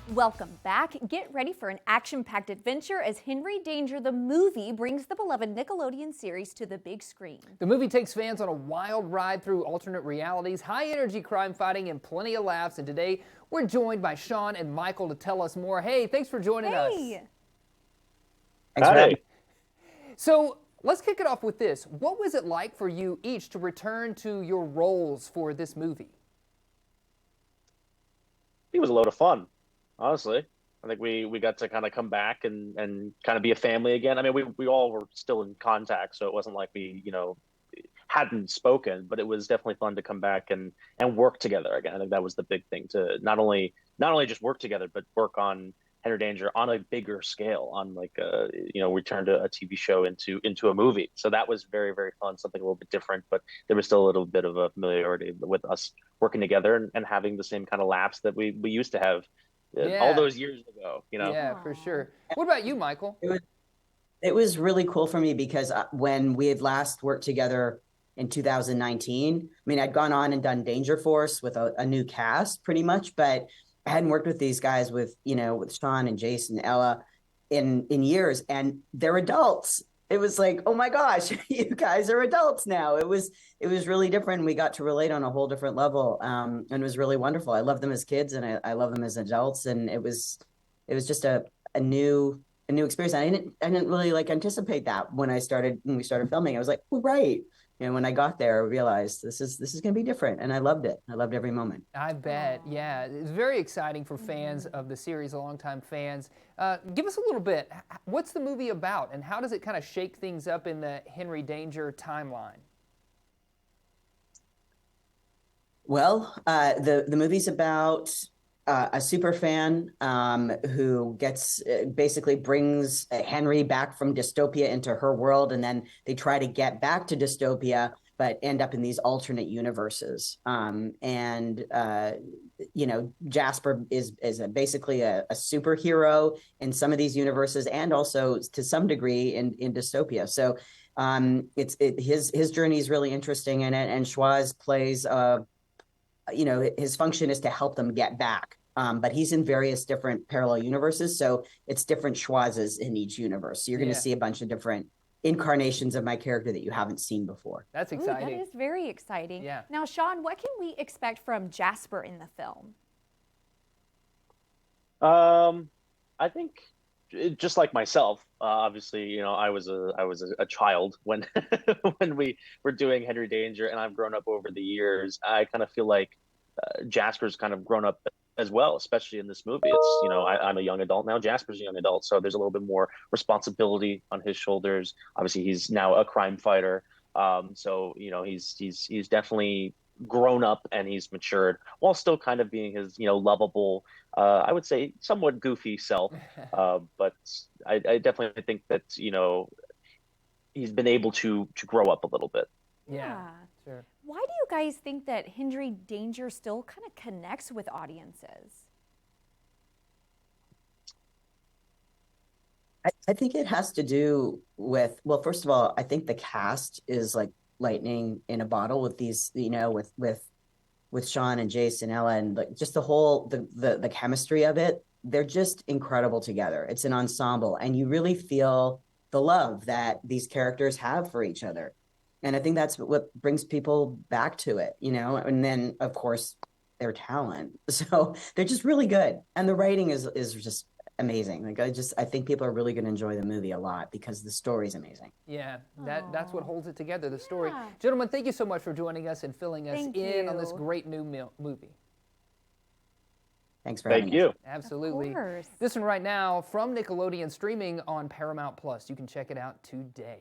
Welcome back. Get ready for an action-packed adventure as Henry Danger the movie brings the beloved Nickelodeon series to the big screen. The movie takes fans on a wild ride through alternate realities, high-energy crime fighting, and plenty of laughs. And today, we're joined by Sean and Michael to tell us more. Hey, thanks for joining us. Thanks for having me. So, let's kick it off with this. What was it like for you each to return to your roles for this movie? It was a load of fun, honestly. I think we got to kind of come back and kind of be a family again. I mean, we all were still in contact, so it wasn't like we, hadn't spoken, but it was definitely fun to come back and work together again. I think that was the big thing, to not only just work together, but work on Henry Danger on a bigger scale, on like return to a TV show into a movie. So that was very, very fun, something a little bit different, but there was still a little bit of a familiarity with us working together and having the same kind of laughs that we used to have all those years ago. Yeah, for sure. What about you, Michael? It was really cool for me because when we had last worked together in 2019, I mean, I'd gone on and done Danger Force with a new cast pretty much, but I hadn't worked with these guys with Sean and Jason, Ella in years, and they're adults. It was like, oh my gosh, you guys are adults now. It was really different. We got to relate on a whole different level, and it was really wonderful. I love them as kids, and I love them as adults, and it was just a new experience. I didn't really like anticipate that when we started filming. I was like, oh, right. When I got there, I realized this is going to be different, and I loved it. I loved every moment. I bet, yeah. It's very exciting for fans of the series, longtime fans. Give us a little bit. What's the movie about, and how does it kind of shake things up in the Henry Danger timeline? Well, the movie's about a super fan who basically brings Henry back from dystopia into her world, and then they try to get back to dystopia, but end up in these alternate universes. Jasper is basically a superhero in some of these universes, and also to some degree in dystopia. So his journey is really interesting in it, and Schwoz plays his function is to help them get back. But he's in various different parallel universes, so it's different Schwazes in each universe. So you're going to see a bunch of different incarnations of my character that you haven't seen before. That's exciting. Ooh, that is very exciting. Yeah. Now, Sean, what can we expect from Jasper in the film? I think just like myself, obviously, I was a child when when we were doing Henry Danger, and I've grown up over the years. I kind of feel like Jasper's kind of grown up as well, especially in this movie. It's I'm a young adult now. Jasper's a young adult, so there's a little bit more responsibility on his shoulders. Obviously, he's now a crime fighter, so he's definitely grown up and he's matured while still kind of being his lovable, I would say somewhat goofy self. But I definitely think that he's been able to grow up a little bit. Yeah, sure. Why do you guys think that Henry Danger still kind of connects with audiences? I think it has to do with, well, first of all, I think the cast is like lightning in a bottle with these, with Sean and Jason, Ella, and like just the chemistry of it. They're just incredible together. It's an ensemble, and you really feel the love that these characters have for each other. And I think that's what brings people back to it, and then of course their talent. So they're just really good. And the writing is just amazing. Like I think people are really going to enjoy the movie a lot because the story's amazing. Yeah, that's what holds it together, the story. Yeah. Gentlemen, thank you so much for joining us and filling us Thank in on this you. great new movie. Thanks for having Thank us. you. Absolutely. Of course. This one right now from Nickelodeon, streaming on Paramount Plus. You can check it out today.